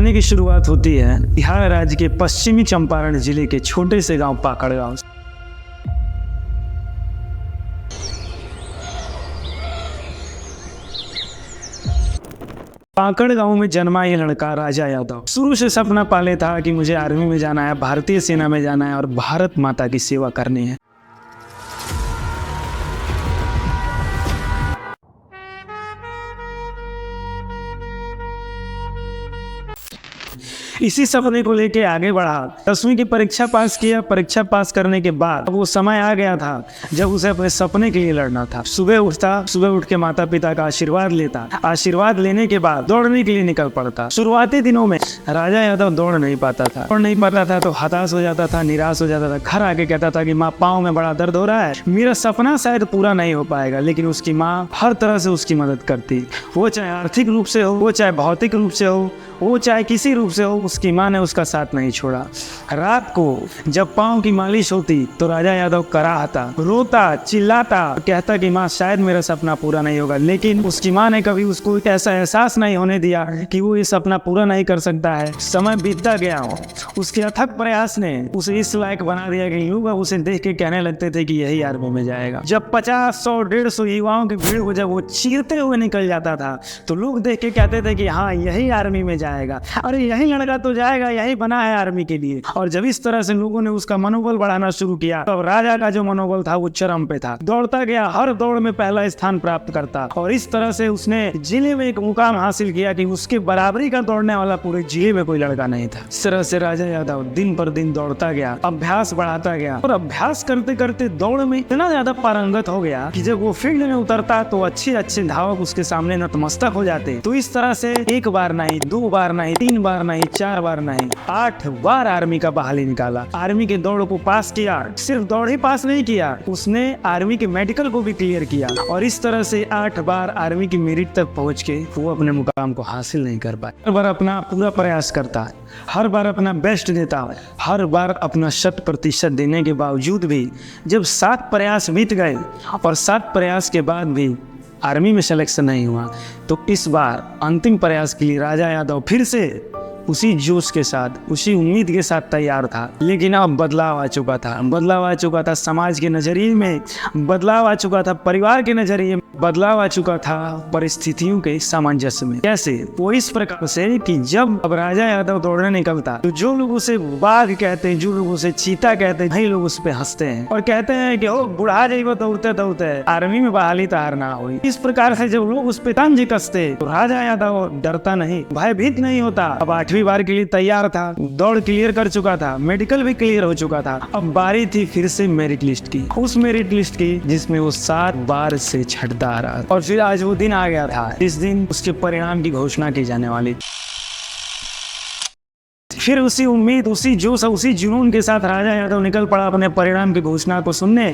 कहानी की शुरुआत होती है बिहार राज्य के पश्चिमी चंपारण जिले के छोटे से गांव पाकड़ गांव से। पाकड़ गांव में जन्मा ये लड़का राजा यादव शुरू से सपना पाले था कि मुझे आर्मी में जाना है, भारतीय सेना में जाना है और भारत माता की सेवा करनी है। इसी सपने को लेके आगे बढ़ा। 10वीं की परीक्षा पास किया। परीक्षा पास करने के बाद वो समय आ गया था जब उसे अपने सपने के लिए लड़ना था। सुबह उठ के माता पिता का आशीर्वाद लेता। आशीर्वाद लेने के बाद दौड़ने के लिए निकल पड़ता। शुरुआती दिनों में राजा यादव दौड़ नहीं पाता था तो हताश हो जाता था, निराश हो जाता था। घर आके कहता था कि माँ, पाँव में बड़ा दर्द हो रहा है, मेरा सपना शायद पूरा नहीं हो पाएगा। लेकिन उसकी माँ हर तरह से उसकी मदद करती, वो चाहे आर्थिक रूप से हो, वो चाहे भौतिक रूप से हो, वो चाहे किसी रूप से हो, उसकी माँ ने उसका साथ नहीं छोड़ा। रात को जब पाँव की मालिश होती तो राजा यादव कराहता, रोता, चिल्लाता, कहता कि माँ शायद मेरा सपना पूरा नहीं होगा। लेकिन उसकी माँ ने कभी उसको ऐसा एहसास नहीं होने दिया कि वो ये सपना पूरा नहीं कर सकता है। समय बीतता गया, उसके अथक प्रयास ने उसे इस लायक बना दिया कि लोग उसे देख के कहने लगते थे कि यही आर्मी में जाएगा। जब 50, 100, 150 युवाओं की भीड़ को जब वो चीरते हुए निकल जाता था तो लोग देख के कहते थे कि हाँ, यही आर्मी में जाएगा, अरे यही लड़का तो जाएगा, यही बना है आर्मी के लिए। और जब इस तरह से लोगों ने उसका मनोबल बढ़ाना शुरू किया तब राजा का जो मनोबल था वो चरम पे था। दौड़ता गया, हर दौड़ में पहला स्थान प्राप्त करता और इस तरह से उसने जिले में एक मुकाम हासिल किया कि उसके बराबरी का दौड़ने वाला पूरे जिले में कोई लड़का नहीं था। इस तरह से राजा यादव दिन पर दिन दौड़ता गया, अभ्यास बढ़ाता गया और अभ्यास करते करते दौड़ में इतना ज्यादा पारंगत हो गया कि जब वो फील्ड में उतरता तो अच्छे धावक उसके सामने नतमस्तक हो जाते। तो इस तरह से एक बार नहीं, 2 बार नहीं, 3 बार नहीं, 4 बार नहीं, 8 बार आर्मी का बहाली निकाला। आर्मी के दौड़ को पास किया। सिर्फ दौड़ ही पास नहीं किया, उसने आर्मी के मेडिकल को भी क्लियर किया और इस तरह से 8 बार आर्मी की मेरिट तक पहुंच के वो अपने मुकाम को हासिल नहीं कर पाया। हर बार अपना पूरा प्रयास करता, हर बार अपना बेस्ट देता, हर बार अपना 100% देने के बावजूद भी जब 7 प्रयास बीत गए और 7 प्रयास के बाद भी आर्मी में सिलेक्शन नहीं हुआ तो इस बार अंतिम प्रयास के लिए राजा यादव फिर से उसी जोश के साथ, उसी उम्मीद के साथ तैयार था। लेकिन अब बदलाव आ चुका था समाज के नजरिए में, बदलाव आ चुका था परिवार के नजरिए में, बदलाव आ चुका था परिस्थितियों के सामंजस्य में। कैसे? वो इस प्रकार से कि जब अब राजा यादव दौड़ने निकलता तो जो लोग उसे बाघ कहते हैं, जो लोग उसे चीता कहते हैं, वही लोग उस पे हंसते हैं और कहते हैं कि ओ बुढ़ा जाइबो दौड़ते आर्मी में बहाली तैयार ना हुई। इस प्रकार से जब लोग उस पे तंज कसते तो राजा यादव डरता नहीं, भयभीत नहीं होता। अब 8वीं बार के लिए तैयार था, दौड़ क्लियर कर चुका था, मेडिकल भी क्लियर हो चुका था। अब बारी थी फिर से मेरिट लिस्ट की, उस मेरिट लिस्ट की जिसमें वो 7 बार से छटता आ रहा। और फिर आज वो दिन आ गया था, इस दिन उसके परिणाम की घोषणा की जाने वाली। फिर उसी उम्मीद, उसी जोश, उसी जुनून के साथ राजा यादव निकल पड़ा अपने परिणाम की घोषणा को सुनने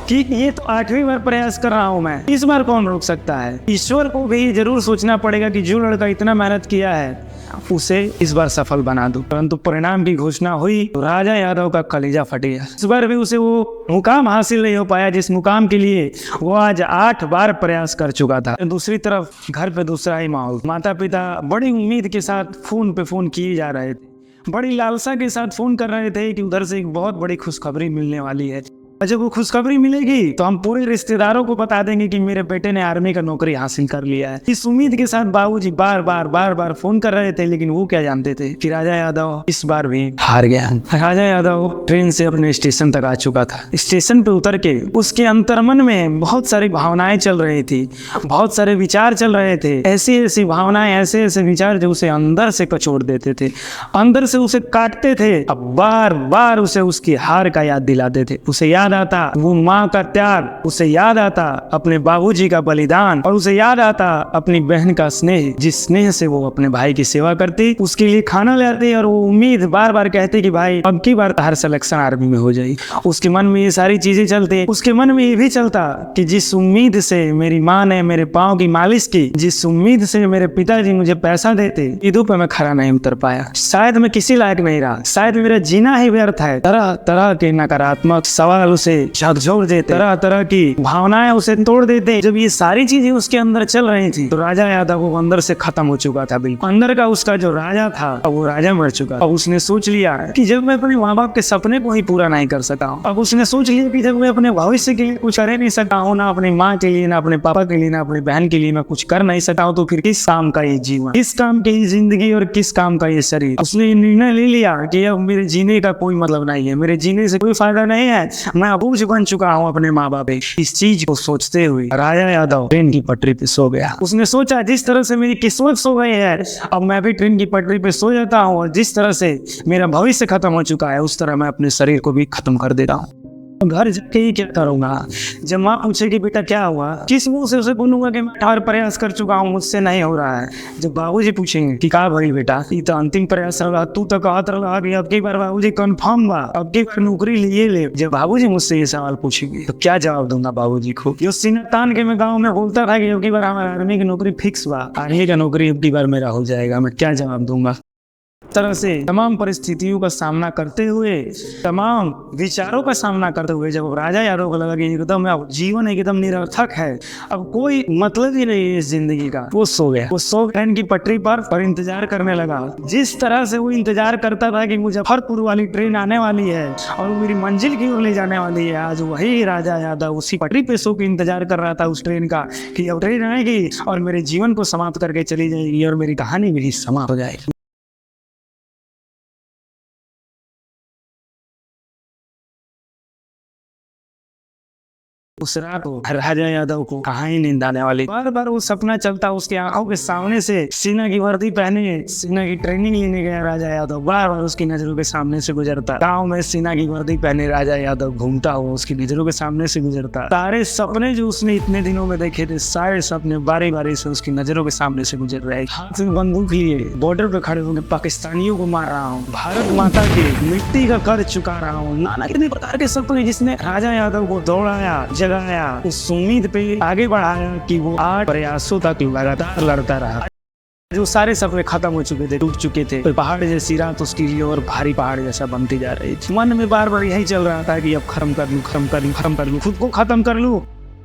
कि ये तो 8वीं बार प्रयास कर रहा हूं मैं, इस बार कौन रोक सकता है। ईश्वर को भी जरूर सोचना पड़ेगा कि जो लड़का इतना मेहनत किया है उसे इस बार सफल बना दूं। परंतु परिणाम की घोषणा हुई तो राजा यादव का कलेजा फट गया। इस बार भी उसे वो मुकाम हासिल नहीं हो पाया जिस मुकाम के लिए वो आज 8 बार प्रयास कर चुका था। दूसरी तरफ घर पे दूसरा ही माहौल, माता पिता बड़ी उम्मीद के साथ फोन पे फोन किए जा रहे थे, बड़ी लालसा के साथ फोन कर रहे थे कि उधर से एक बहुत बड़ी खुशखबरी मिलने वाली है। जब वो खुशखबरी मिलेगी तो हम पूरे रिश्तेदारों को बता देंगे कि मेरे बेटे ने आर्मी का नौकरी हासिल कर लिया है। इस उम्मीद के साथ बाबूजी बार बार फोन कर रहे थे। लेकिन वो क्या जानते थे कि राजा यादव इस बार भी हार गया। राजा यादव ट्रेन से अपने स्टेशन तक आ चुका था। स्टेशन पे उतर के उसके अंतर्मन में बहुत सारी भावनाएं चल रही थी, बहुत सारे विचार चल रहे थे। ऐसी भावनाएं, ऐसे विचार जो उसे अंदर से कचोड़ देते थे, अंदर से उसे काटते थे। अब बार उसे उसकी हार का याद दिलाते थे। उसे याद आता वो माँ का त्याग, उसे याद आता अपने बाबूजी का बलिदान और उसे याद आता अपनी बहन का स्नेह, जिस स्नेह से वो अपने भाई की सेवा करती, उसके लिए खाना ले आती और वो उम्मीद बार कहती कि भाई अब की बार हर सिलेक्शन आर्मी में हो जाए। उसके मन में ये सारी चीजें चलती। उसके मन में ये भी चलता कि जिस उम्मीद से मेरी माँ ने मेरे पाँव की मालिश की, जिस उम्मीद से मेरे पिताजी मुझे पैसा देते, ईदों पे मैं खरा नहीं उतर पाया। शायद मैं किसी लायक नहीं रहा, शायद मेरा जीना ही व्यर्थ है। तरह तरह के नकारात्मक सवाल उसे झकझोर देते, तरह तरह की भावनाएं उसे तोड़ देते। जब ये सारी चीजें उसके अंदर चल रही थी तो राजा यादव वो अंदर से खत्म हो चुका था। बिल्कुल अंदर का उसका जो राजा था अब वो राजा मर चुका। अब उसने सोच लिया कि जब मैं अपने माँ बाप के सपने को ही पूरा नहीं कर सका हूँ, अब उसने सोच लिया कि जब मैं अपने भविष्य के लिए कुछ कर नहीं सका हूँ, ना अपनी माँ के लिए, ना अपने पापा के लिए, ना अपनी बहन के लिए मैं कुछ कर नहीं सका हूँ, तो फिर किस काम का ये जीवन, किस काम की जिंदगी और किस काम का ये शरीर। उसने निर्णय ले लिया कि अब मेरे जीने का कोई मतलब नहीं है, मेरे जीने से कोई फायदा नहीं है, मैं बोझ बन चुका हूँ अपने माँ बाप। इस चीज को सोचते हुए राजा यादव ट्रेन की पटरी पे सो गया। उसने सोचा जिस तरह से मेरी किस्मत सो गई है अब मैं भी ट्रेन की पटरी पे सो जाता हूँ, और जिस तरह से मेरा भविष्य खत्म हो चुका है उस तरह मैं अपने शरीर को भी खत्म कर देता हूँ। घर जाके ही क्या करूंगा? जब माँ पूछेगी बेटा क्या हुआ, किस मुंह से उसे बोलूंगा कि मैं 18 प्रयास कर चुका हूँ, मुझसे नहीं हो रहा है। जब बाबूजी पूछेंगे कि का भाई बेटा ये तो अंतिम प्रयास रहा, तू तो कहत रहा कि अब की बार बाबूजी कंफर्म बा, अब की बार नौकरी लिए ले। जब बाबूजी मुझसे ये सवाल पूछेंगे तो क्या जवाब दूंगा बाबूजी को? जो सीना तान के मैं गाँव में बोलता था कि अब की बार हमारा आर्मी की नौकरी फिक्स बा, आर्मी का नौकरी अब की बार मेरा हो जाएगा, मैं क्या जवाब दूंगा? तरह से तमाम परिस्थितियों का सामना करते हुए, तमाम विचारों का सामना करते हुए जब राजा यादव को लगा कि एकदम अब जीवन एकदम निरर्थक है, अब कोई मतलब ही नहीं है इस जिंदगी का, वो सो गया। वो सो ट्रेन की पटरी पर इंतजार करने लगा। जिस तरह से वो इंतजार करता था कि मुजफ्फरपुर वाली ट्रेन आने वाली है और मेरी मंजिल की ओर ले जाने वाली है, आज वही राजा यादव उसी पटरी पे सो के इंतजार कर रहा था उस ट्रेन का कि अब ट्रेन आएगी और मेरे जीवन को समाप्त करके चली जाएगी और मेरी कहानी भी समाप्त हो जाएगी। उस रात को राजा यादव को कहाँ ही नींद आने वाली। बार बार वो सपना चलता उसकी आंखों के सामने से, सेना की वर्दी पहने सेना की ट्रेनिंग लेने गया राजा यादव, बार बार उसकी नजरों के सामने से गुजरता। गाँव में सेना की वर्दी पहने राजा यादव घूमता हुआ उसकी नजरों के सामने से गुजरता। सारे सपने जो उसने इतने दिनों में देखे थे, सारे सपने बारी बारी से उसकी नजरों के सामने से गुजर रहे। हाथ में बंदूक लिए बॉर्डर पे खड़े होकर पाकिस्तानियों को मार रहा हूँ, भारत माता की मिट्टी का कर्ज चुका रहा हूँ, नाना कितने प्रकार के सपने जिसने राजा यादव को दौड़ाया, जगाया, उस उम्मीद पे आगे बढ़ाया कि वो 8 प्रयासों तक लगातार लड़ता रहा। जो सारे सपने खत्म हो चुके थे, टूट चुके थे, तो पहाड़ जैसी रात उसके लिए और भारी पहाड़ जैसा बनती जा रही थी। मन में बार बार यही चल रहा था कि अब खत्म कर लूं, खत्म कर लूं, खत्म कर लूं, खुद को खत्म कर लूं।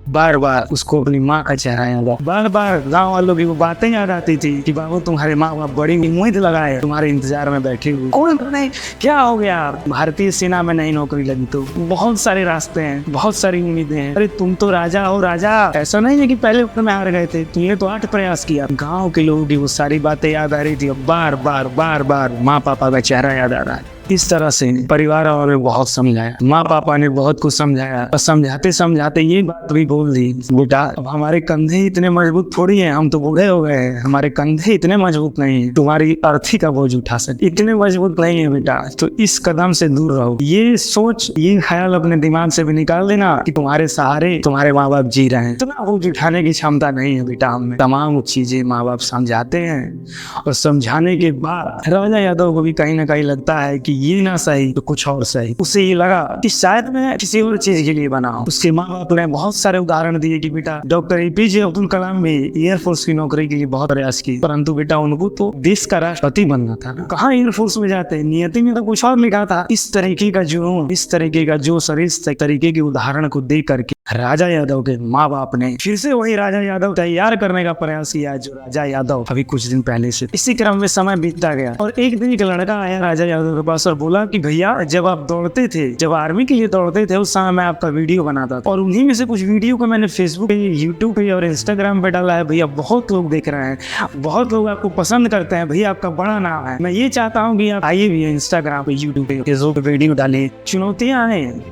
बार बार उसको अपनी माँ का चेहरा याद आता, बार बार गाँव वालों की वो बातें याद आती थी कि बाबू तुम्हारे माँ बाप बड़ी उम्मीद लगाए तुम्हारे इंतजार में बैठे हुए, कौन नहीं क्या हो गया, भारतीय सेना में नई नौकरी लगी तो बहुत सारे रास्ते हैं, बहुत सारी उम्मीदें हैं। अरे तुम तो राजा हो राजा, ऐसा नहीं है कि पहले में हार गए थे, तुमने तो 8 प्रयास किया। गाँव के लोगों की वो सारी बातें याद आ रही थी, बार बार बार बार माँ पापा का चेहरा याद आ रहा है। इस तरह से परिवार वालों ने बहुत समझाया, माँ पापा ने बहुत कुछ समझाया, और समझाते समझाते ये बात भी बोल दी, बेटा अब हमारे कंधे इतने मजबूत थोड़ी हैं, हम तो बूढ़े हो गए हैं, हमारे कंधे इतने मजबूत नहीं है तुम्हारी अर्थी का बोझ उठा सके, इतने मजबूत नहीं है बेटा, तो इस कदम से दूर रहो। ये सोच, ये ख्याल अपने दिमाग से भी निकाल देना कि तुम्हारे सहारे तुम्हारे माँ बाप जी रहे हैं, इतना बोझ उठाने की क्षमता नहीं है बेटा हमें। तमाम चीजें माँ बाप समझाते हैं, और समझाने के बाद राजा यादव को भी कहीं ना कहीं लगता है कि ये ना सही तो कुछ और सही। उसे ये लगा कि शायद मैं किसी और चीज के लिए बना हूं। उसके माँ बाप ने बहुत सारे उदाहरण दिए कि बेटा डॉक्टर APJ अब्दुल कलाम भी एयरफोर्स की नौकरी के लिए बहुत प्रयास की, परंतु बेटा उनको तो देश का राष्ट्रपति बनना था ना, कहाँ एयरफोर्स में जाते, नियति में तो कुछ और लिखा था। इस तरीके का जुनून, इस तरीके का जोश और इस तरीके के उदाहरण को देख करके राजा यादव के माँ बाप ने फिर से वही राजा यादव तैयार करने का प्रयास किया जो राजा यादव अभी कुछ दिन पहले से। इसी क्रम में समय बीतता गया और एक दिन एक लड़का आया राजा यादव के पास और बोला कि भैया जब आप दौड़ते थे, जब आर्मी के लिए दौड़ते थे, उस समय मैं आपका वीडियो बनाता था और उन्हीं में से कुछ वीडियो को मैंने फेसबुक पे, यूट्यूब पे और इंस्टाग्राम पे डाला है। भैया बहुत लोग देख रहे हैं, बहुत लोग आपको पसंद करते हैं, भैया आपका बड़ा नाम है। मैं ये चाहता हूँ कि आप आइए भी इंस्टाग्राम पे, यूट्यूब पे, फेसबुक पे वीडियो डालें। चुनौतियाँ हैं,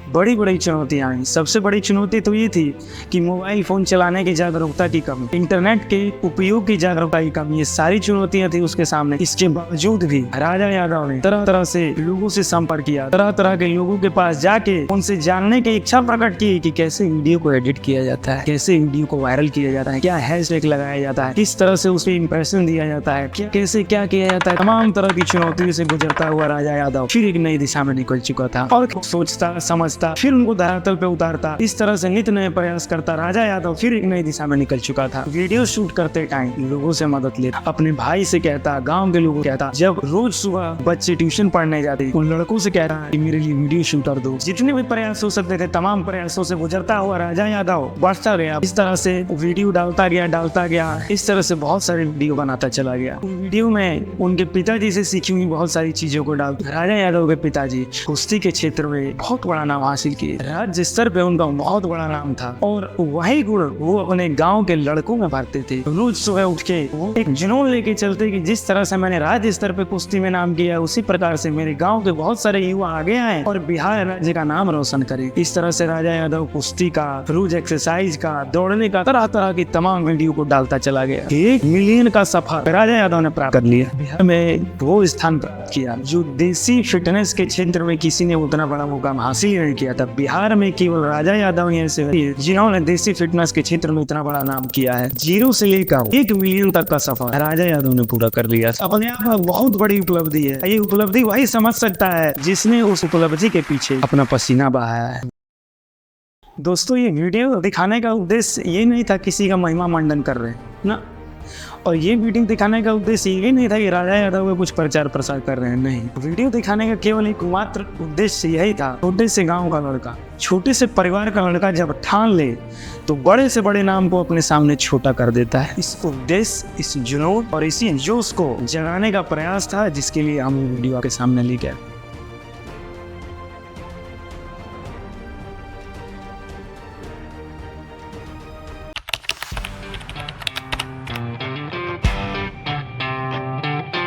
बड़ी बड़ी चुनौतियाँ आई। सबसे बड़ी चुनौती तो ये थी कि मोबाइल फ़ोन चलाने की जागरूकता की कमी, इंटरनेट के उपयोग की जागरूकता की कमी, ये सारी चुनौतियाँ थी उसके सामने। इसके बावजूद भी राजा यादव ने तरह तरह से लोगों से संपर्क किया, तरह तरह के लोगों के पास जाके उनसे जानने की इच्छा प्रकट की कि कैसे वीडियो को एडिट किया जाता है, कैसे वीडियो को वायरल किया जाता है, क्या हैशटैग लगाया जाता है, किस तरह से उसे इंप्रेशन दिया जाता है, कैसे क्या किया जाता है। तमाम तरह की चुनौतियों से गुजरता हुआ राजा यादव फिर एक नई दिशा में निकल चुका था और सोचता समझता खोजता, फिर उनको धरातल पे उतारता। इस तरह से नित नए प्रयास करता राजा यादव फिर एक नई दिशा में निकल चुका था। वीडियो शूट करते टाइम लोगों से मदद लेता, अपने भाई से कहता, गाँव के लोगों को कहता। जब रोज सुबह बच्चे ट्यूशन पढ़ने जाते, उन लड़कों से कहता कि मेरे लिए वीडियो शूटर दो। जितने भी प्रयास हो सकते थे तमाम प्रयासों से गुजरता हुआ राजा यादव बढ़ता गया। इस तरह से वीडियो डालता गया। इस तरह से बहुत सारे वीडियो बनाता चला गया। वीडियो में उनके पिताजी से सीखी हुई बहुत सारी चीजों को डालता। राजा यादव के पिताजी कुश्ती के क्षेत्र में बहुत बड़ा नाम हासिल किए, राज्य स्तर पे उनका बहुत बड़ा नाम था और वही गुण वो अपने गांव के लड़कों में भरते थे। रोज सुबह उठ के वो एक जुनून लेके चलते कि जिस तरह से मैंने राज्य स्तर पे कुश्ती में नाम किया उसी प्रकार से मेरे गाँव के बहुत सारे युवा आगे आए और बिहार राज्य का नाम रोशन करे। इस तरह से राजा यादव कुश्ती का, रोज एक्सरसाइज का, दौड़ने का, तरह तरह की तमाम वीडियो को डालता चला गया। 1 मिलियन का सफर राजा यादव ने प्राप्त कर लिया। बिहार में वो स्थान प्राप्त किया जो देसी फिटनेस के क्षेत्र में किसी ने उतना बड़ा मुकाम हासिल नहीं किया था। बिहार में केवल राजा यादव ही ऐसे हैं जिन्होंने देसी फिटनेस के क्षेत्र में इतना बड़ा नाम किया है। 0 से लेकर 1 मिलियन तक का सफर राजा यादव ने पूरा कर लिया। अपने आप में बहुत बड़ी उपलब्धि है। ये उपलब्धि वही समझ सकता है जिसने उस उपलब्धि के पीछे अपना पसीना बहाया है। दोस्तों, ये वीडियो दिखाने का उद्देश्य ये नहीं था किसी का महिमा मंडन कर रहे ना, और ये वीडियो दिखाने का उद्देश्य ये नहीं था कि राजा यादव का कुछ प्रचार प्रसार कर रहे हैं। नहीं, वीडियो दिखाने का केवल एक मात्र उद्देश्य यही था। छोटे से गांव का लड़का, छोटे से परिवार का लड़का जब ठान ले तो बड़े से बड़े नाम को अपने सामने छोटा कर देता है। इस उद्देश्य, इस जुनून और इसी जोश को जगाने का प्रयास था जिसके लिए हम वीडियो आपके सामने लेके आए।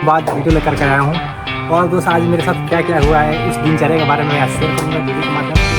बाद वीडियो लेकर के आया हूँ। और दोस्त आज मेरे साथ क्या क्या हुआ है इस दिनचर्या के बारे में आज शेयर करूँगा वीडियो के माध्यम से।